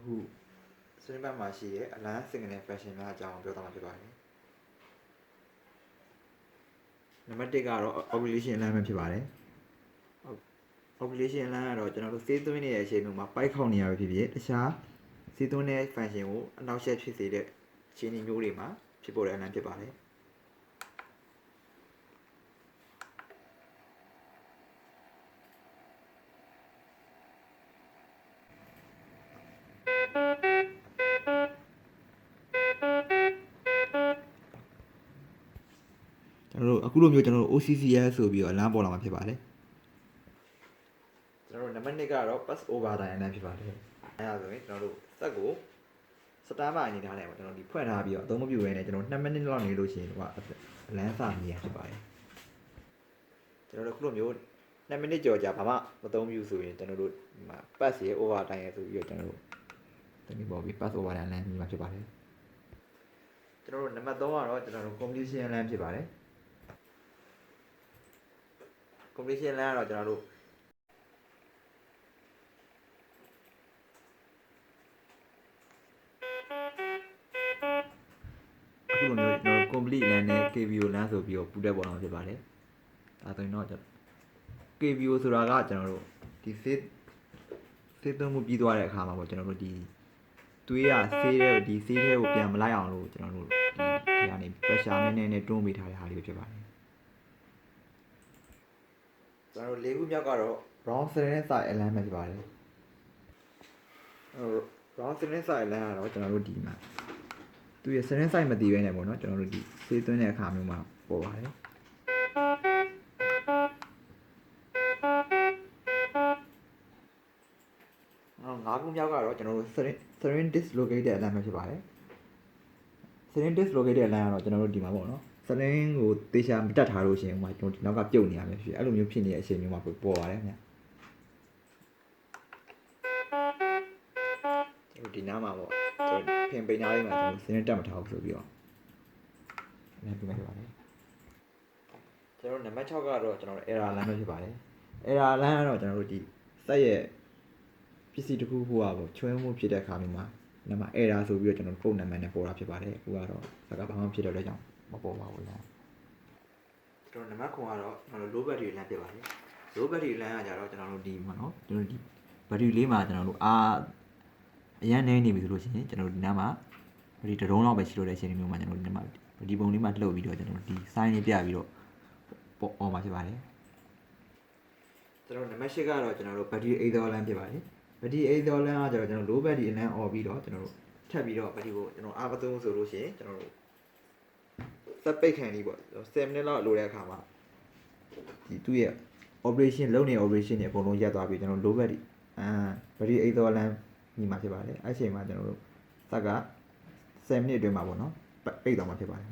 ခုဆွေးနွေးပွဲမှာရှိတဲ့အလန်းစင်ကနေ fashion များအကြောင်းပြောသွားမှာဖြစ်ပါတယ်နံပါတ်1ကတော့ ovulation အလန်းပဲဖြစ်ပါတယ် ovulation အလန်းကတော့ကျွန်တော်တို့ဆေးသွင်းနေတဲ့အချိန်မှာပိုက်ခေါက်နေရပဲဖြစ်ဖြစ်တခြားဆေးသွင်းတဲ့ function ကိုအနှောက်အယှက်ဖြစ်စေတဲ့အခြေအနေမျိုးတွေမှာဖြစ်ပေါ်တဲ့အလန်းဖြစ်ပါတယ်အခုလိုမျိုးကျွန်တော်တို့ OCCS ဆိုပြီးတော့အလန်းပေါ်လာမှာဖြစ်ပါတယ်ကျွန်တော်တို့နံပါတ်2ကတော့ pass over time အလန်းဖြစ်ပါတယ်အဲဒါဆိုရင်ကျွန်တော်တို့စက်ကိုစတားမအနေထားနဲ့ပေါ့ကျွန်တော်ဒီဖွင့်ထားပြီးတော့အသုံးမပြုဘဲနဲ့ကျွန်တော်2မိနစ်လောက်နေလို့ရှိရင်တော့အလန်းစမြင်ရဖြစ်ပါတယ်ကျွန်တော်တို့ခုလိုမျိုး2မိနစ်ကျော်ကြာဘာမှမသုံးပြုဆိုရင်ကျွန်တော်တို့ဒီမှာ pass ရေ over time ရေဆိုပြီးတော့ကျွန်တော်တို့ဒီပေါ်ပြီး pass over time အလန်းမြင်မှာဖြစ်ပါတယ်ကျွန်တော်တို့နံပါတ်3ကတော့ကျွန်တော်တို့ completion အလန်းဖြစ်ပါတယ် completion လမ်းကတော့ကျွန်တော်တို့အခုလိုမျိုးကျွန်တော် complete လမ်းနဲ့ KVO လမ်းဆိုပြီးတော့ပူတက်ပေါ်လာမှာဖြစ်ပါတယ်ဒါဆိုရင်တော့KVO ဆိုတာကကျွန်တော်တို့ဒီစေးသွင်းမှုပြီးသွားတဲ့အခါမှာပေါ့ကျွန်တော်တို့ဒီသွေးရဆေးတဲ့ဒီဆေးထဲကိုပြန်မလိုက်အောင်လို့ကျွန်တော်တို့ဒီကနေ pressure နည်းနည်းတွန်းပေးထားတဲ့ဟာလေးဖြစ်ပါတယ်ကျွန်တော်တို့၄ခုမြောက်ကတော့ brown serene side align ဖြစ်ပါတယ်brown serene side align ကတော့ကျွန်တော်တို့ဒီမှာသူရဲ့ serene side မတည်ဘဲနဲ့ပေါ့နော်ကျွန်တော်တို့ဒီဆေးသွင်းတဲ့အခါမျိုးမှာပေါ်ပါတယ်၅ခုမြောက်ကတော့ကျွန်တော်တို့ serene dislocated align ဖြစ်ပါတယ် serene dislocated align ကတော့ကျွန်တော်တို့ဒီမှာပေါ့နော်စလင်းကိုတေချာမတက်ထားလို့ရှိရင်ဟိုမှာကျွန်တော်ဒီနောက်ကပြုတ်နေရမယ်ဖြစ်အဲ့လိုမျိုးဖြစ်နေတဲ့အချိန်မျိုးမှာပေါ်ပါတယ်ခင်ဗျဒီနားမှာပေါ့ကျွန်တော်ဖင်ပိန်နားလေးမှာကျွန်တော်စင်းတက်မထားဘူးဆိုပြီးတော့အဲ့ဒါပြမယ်ဖြစ်ပါတယ်ကျွန်တော်နံပါတ်6ကတော့ကျွန်တော် error line ပဲဖြစ်ပါတယ် error line ကတော့ကျွန်တော်တို့ဒီစက်ရဲ့ပစ္စည်းတစ်ခုခုကပေါ့ချွဲမှုဖြစ်တဲ့အခါမျိုးမှာနံပါတ် error ဆိုပြီးတော့ကျွန်တော်ကုတ်နံပါတ်နဲ့ပေါ်တာဖြစ်ပါတယ်အခုကတော့စက်ကဘာမှဖြစ်တော့တဲ့ကြောင့်မပေါ်ပါဘူးလားကျွန်တော်နံပါတ်9ကတော့ကျွန်တော် low battery လမ်းဖြစ်ပါတယ် low battery လမ်းကကြတော့ကျွန်တော်တို့ဒီမှာเนาะကျွန်တော်ဒီ battery လေးမှာကျွန်တော်တို့အရန်နေနေပြီဆိုလို့ရှိရင်ကျွန်တော်တို့ဒီနားမှာ battery တစ်လုံးလောက်ပဲရှိလို့တဲ့အချိန်မျိုးမှာကျွန်တော်တို့ဒီမှာဒီပုံလေးမှာလှုပ်ပြီးတော့ကျွန်တော်တို့ဒီ sign လေးပြပြီးတော့ပေါ်အောင်မှာဖြစ်ပါတယ်ကျွန်တော်နံပါတ်10ကတော့ကျွန်တော်တို့ battery 8 lane ဖြစ်ပါတယ် battery 8 lane ကကြတော့ကျွန်တော် low battery အလန်းអော်ပြီးတော့ကျွန်တော်တို့ထပ်ပြီးတော့ battery ကိုကျွန်တော်အားမသုံးဆိုလို့ရှိရင်ကျွန်တော်တို့စက်ပိတ်ခံလေးပေါ့7မိနစ်လောက်လိုတဲ့အခါမှာဒီသူ့ရဲ့ operation လုပ်နေ operation တွေအကုန်လုံးရပ်သွားပြီးကျွန်တော် low battery battery 8 lane ညီမှာဖြစ်ပါတယ်အဲ့ချိန်မှာကျွန်တော်တို့စက်က7မိနစ်အတွင်းမှာပေါ့နော်ပိတ်သွားမှာဖြစ်ပါတယ်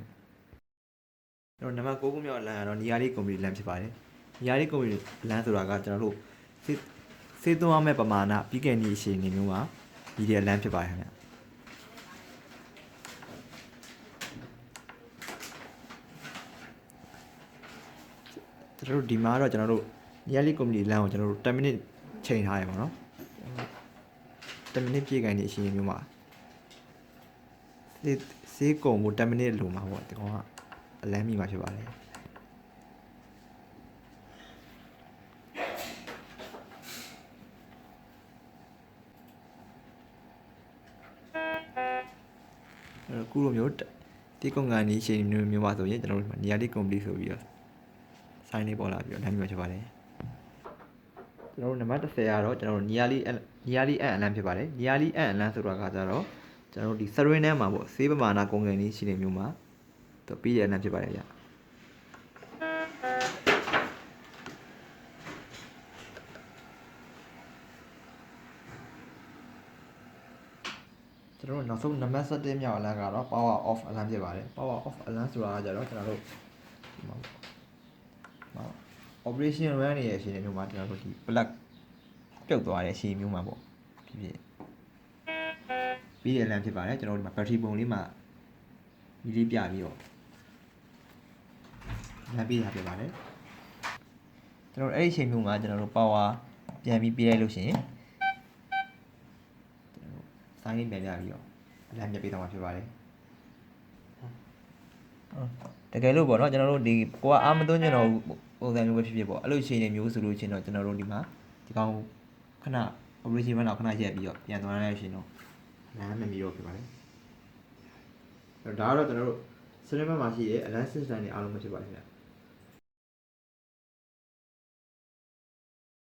ကျွန်တော်နံပါတ်9ခုမြောက်လမ်းကတော့နီယာလီကွန်ပျူတာလမ်းဖြစ်ပါတယ်နီယာလီကွန်ပျူတာလမ်းဆိုတာကကျွန်တော်တို့စေးသွင်းရမယ့်ပမာဏပြီးခဲ့နေအချိန်နေမျိုးမှာဒီတဲ့လမ်းဖြစ်ပါတယ်ခင်ဗျကျွန်တော်တို့ဒီမှာတော့ကျွန်တော်တို့နီယာလီကွန်ပျူတာလမ်းကိုကျွန်တော်တို့10မိနစ်ချိန်ထားရပါတော့10မိနစ်ပြည့်ခိုင်းနေအချိန်မျိုးမှာစေးကုန်ကို10မိနစ်လိုမှာပေါ့ဒီကောင်ကအလန်းမိမှာဖြစ်ပါတယ်အခုလိုမျိုးတိကုံကန်ဒီချိန်မျိုးပါဆိုရင်ကျွန်တော်တို့နေရာလေး complete ဆိုပြီးတော့ sign လေးပေါ်လာပြီးတော့လမ်းမိမှာဖြစ်ပါတယ်ကျွန်တော်တို့နံပါတ်10ကတော့ကျွန်တော်တို့နေရာလေးအလန်းဖြစ်ပါတယ်နေရာလေးအလန်းဆိုတာကကြတော့ကျွန်တော်တို့ဒီ server ထဲမှာပေါ့ဆေးပမာဏကုန်ကန်လေးရှိနေမျိုးမှာတော့ပြီးတဲ့အလန်းဖြစ်ပါတယ်ဗျကျွန်တော်တို့နောက်ဆုံးနံပါတ်17မြောက်အလန်းကတော့ power off အလန်းဖြစ်ပါတယ် power off အလန်းဆိုတာကကြတော့ကျွန်တော်တို့operation run နေရဲ့အချိန်မျိုးမှာကျွန်တော်တို့ဒီ plug ပြုတ်သွားတဲ့အချိန်မျိုးမှာပေါ့ဖြစ်ပြီးတဲ့အလန်းဖြစ်ပါတယ်ကျွန်တော်တို့ဒီမှာ battery ပုံလေးမှာဒီလေးပြပြီးတော့လမ်းပေးရဖြစ်ပါတယ်ကျွန်တော်တို့အဲ့ဒီအချိန်မျိုးမှာကျွန်တော်တို့ power ပြန်ပြီးပေးလိုက်လို့ရှိရင် ဆိုင်းလေးပြန်ပြပြီးတော့အလံပြပေးတော့မှာဖြစ်ပါတယ်တကယ်လို့ပေါ့နော်ကျွန်တော်တို့ဒီကိုကအာမသွင်းကျွန်တော်ပုံစံမျိုးပဲဖြစ်ဖြစ်ပေါ့အဲ့လိုရှင်နေမျိုးဆိုလို့ချင်းတော့ကျွန်တော်တို့ဒီမှာဒီကောင်ခဏ operation ဘက်တော့ခဏရက်ပြီးတော့ပြန်သွားရတဲ့ရှင်တော့အလံမမီတော့ဖြစ်ပါတယ်ဒါကတော့ကျွန်တော်တို့ cinema မှာရှိတဲ့အလံ system တွေအားလုံးပဲဖြစ်ပါတယ်ခင်ဗျ